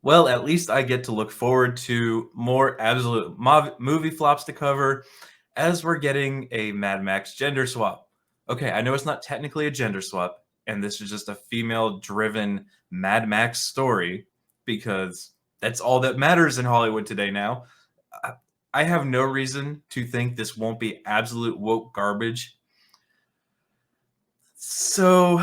Well, at least I get to look forward to more absolute movie flops to cover as we're getting a Mad Max gender swap. Okay, I know it's not technically a gender swap, and this is just a female driven Mad Max story because that's all that matters in Hollywood today now. I I have no reason to think this won't be absolute woke garbage. So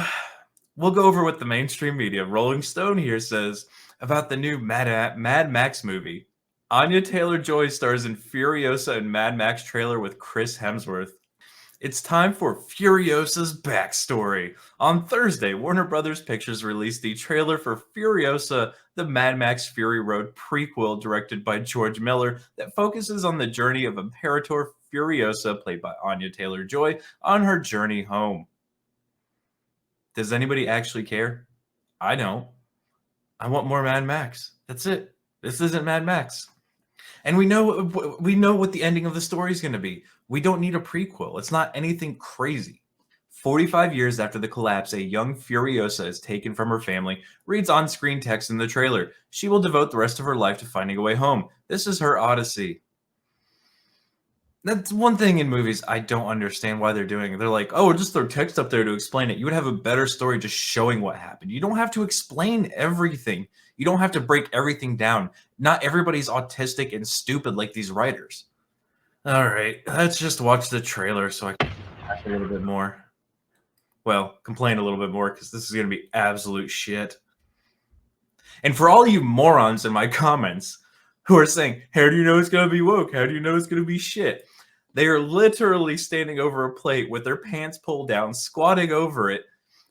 we'll go over what the mainstream media. Rolling Stone here says about the new Mad Max movie. Anya Taylor-Joy stars in Furiosa and Mad Max trailer with Chris Hemsworth. It's time for Furiosa's backstory. On Thursday, Warner Brothers Pictures released the trailer for Furiosa, the Mad Max Fury Road prequel directed by George Miller that focuses on the journey of Imperator Furiosa, played by Anya Taylor-Joy, on her journey home. Does anybody actually care? I don't. I want more Mad Max. That's it. This isn't Mad Max. And we know what the ending of the story is going to be. We don't need a prequel. It's not anything crazy. 45 years after the collapse, a young Furiosa is taken from her family, reads on-screen text in the trailer. She will devote the rest of her life to finding a way home. This is her odyssey. That's one thing in movies I don't understand why they're doing. They're like, oh, just throw text up there to explain it. You would have a better story just showing what happened. You don't have to explain everything. You don't have to break everything down. Not everybody's autistic and stupid like these writers. All right, let's just watch the trailer so I can talk a little bit more. Well, complain a little bit more because this is going to be absolute shit. And for all you morons in my comments who are saying, how do you know it's going to be woke? How do you know it's going to be shit? They are literally standing over a plate with their pants pulled down, squatting over it.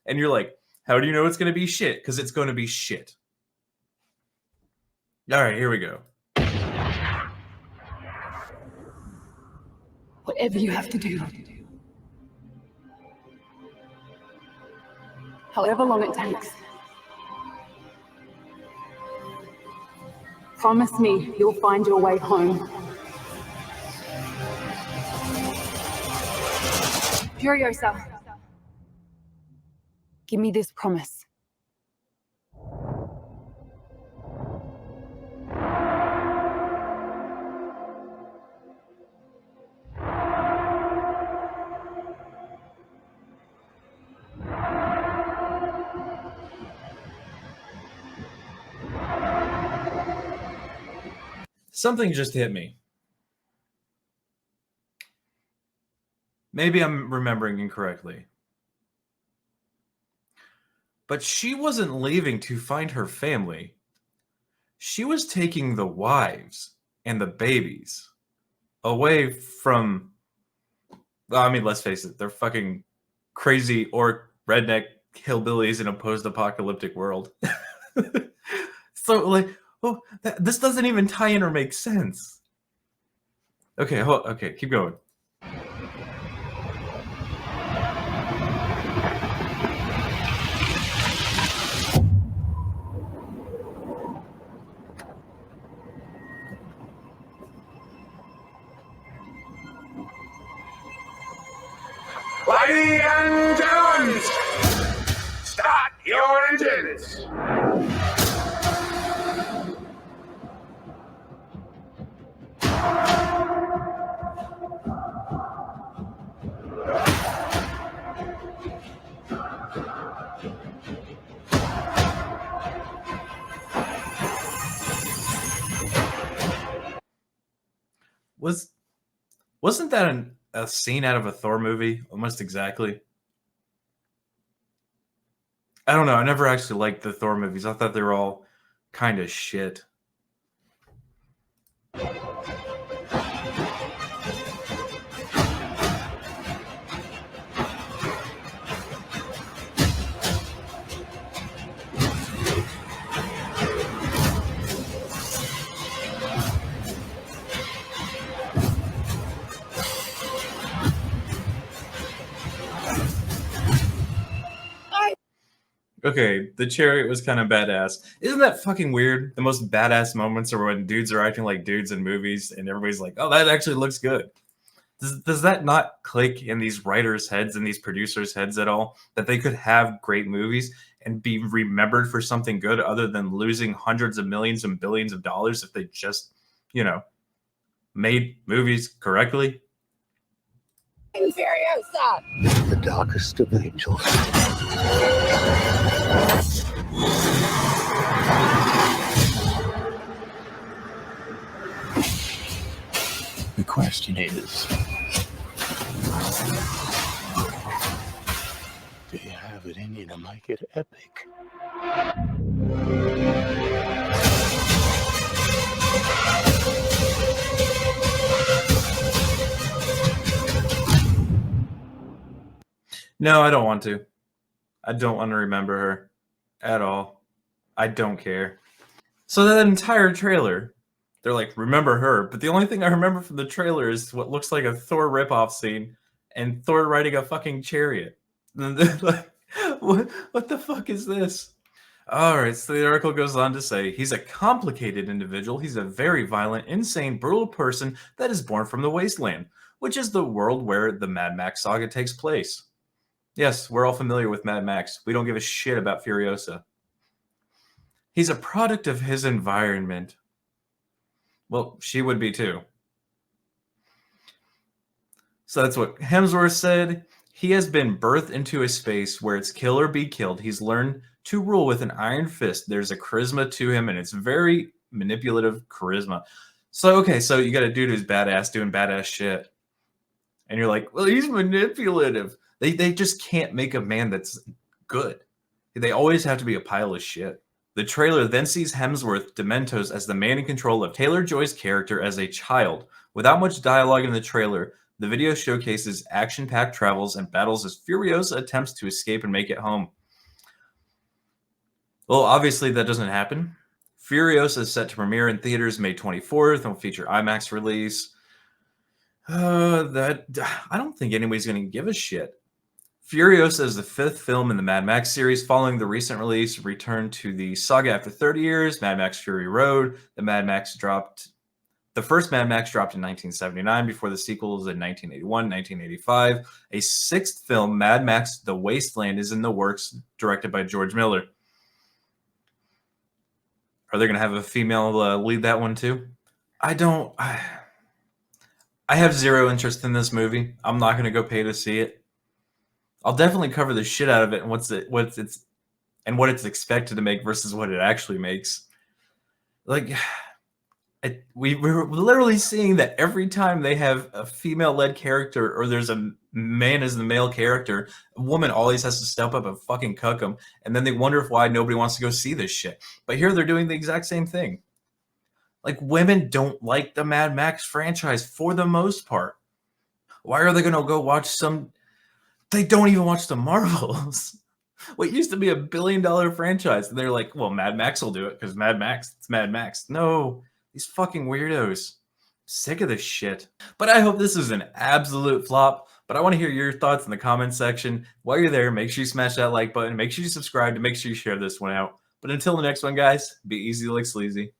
And you're like, how do you know it's going to be shit? Because it's going to be shit. All right, here we go. Whatever you have to do. However long it takes. Promise me you'll find your way home. Furiosa, give me this promise. Something just hit me. Maybe I'm remembering incorrectly. But she wasn't leaving to find her family. She was taking the wives and the babies away from, well, I mean, let's face it, they're fucking crazy or redneck hillbillies in a post-apocalyptic world. So, like, oh, this doesn't even tie in or make sense. Okay, okay, keep going. Ladies and gentlemen, start your engines. Wasn't that a scene out of a Thor movie? Almost exactly. I don't know. I never actually liked the Thor movies. I thought they were all kind of shit. Okay, the chariot was kind of badass. Isn't that fucking weird? The most badass moments are when dudes are acting like dudes in movies and everybody's like, oh, that actually looks good. Does that not click in these writers' heads and these producers' heads at all? That they could have great movies and be remembered for something good other than losing hundreds of millions and billions of dollars if they just, you know, made movies correctly? Furiosa! The darkest of angels. The question is, do you have it in you to make it epic? No, I don't want to. I don't want to remember her at all. I don't care. So that entire trailer, they're like, remember her. But the only thing I remember from the trailer is what looks like a Thor ripoff scene and Thor riding a fucking chariot. And they're like, what the fuck is this? All right, so the article goes on to say, he's a complicated individual. He's a very violent, insane, brutal person that is born from the wasteland, which is the world where the Mad Max saga takes place. Yes, we're all familiar with Mad Max. We don't give a shit about Furiosa. He's a product of his environment. Well, she would be too. So that's what Hemsworth said. He has been birthed into a space where it's kill or be killed. He's learned to rule with an iron fist. There's a charisma to him, and it's very manipulative charisma. So, okay, so you got a dude who's badass doing badass shit. And you're like, well, he's manipulative. They just can't make a man that's good. They always have to be a pile of shit. The trailer then sees Hemsworth Dementos as the man in control of Taylor-Joy's character as a child. Without much dialogue in the trailer, the video showcases action-packed travels and battles as Furiosa attempts to escape and make it home. Well, obviously that doesn't happen. Furiosa is set to premiere in theaters May 24th and will feature IMAX release. I don't think anybody's going to give a shit. Furiosa is the 5th film in the Mad Max series, following the recent release return to the saga after 30 years, Mad Max Fury Road. The first Mad Max dropped in 1979 before the sequels in 1981, 1985. A 6th film, Mad Max The Wasteland, is in the works, directed by George Miller. Are they going to have a female lead that one too? I have zero interest in this movie. I'm not going to go pay to see it. I'll definitely cover the shit out of it and what it's expected to make versus what it actually makes. Like, we're literally seeing that every time they have a female-led character or there's a man as the male character, a woman always has to step up and fucking cuck them, and then they wonder why nobody wants to go see this shit. But here they're doing the exact same thing. Like, women don't like the Mad Max franchise for the most part. Why are they going to go watch some... They don't even watch the Marvels. What used to be $1 billion franchise. And they're like, well, Mad Max will do it because Mad Max, it's Mad Max. No, these fucking weirdos. Sick of this shit. But I hope this is an absolute flop. But I want to hear your thoughts in the comments section. While you're there, make sure you smash that like button. Make sure you subscribe to make sure you share this one out. But until the next one, guys, be easy like sleazy.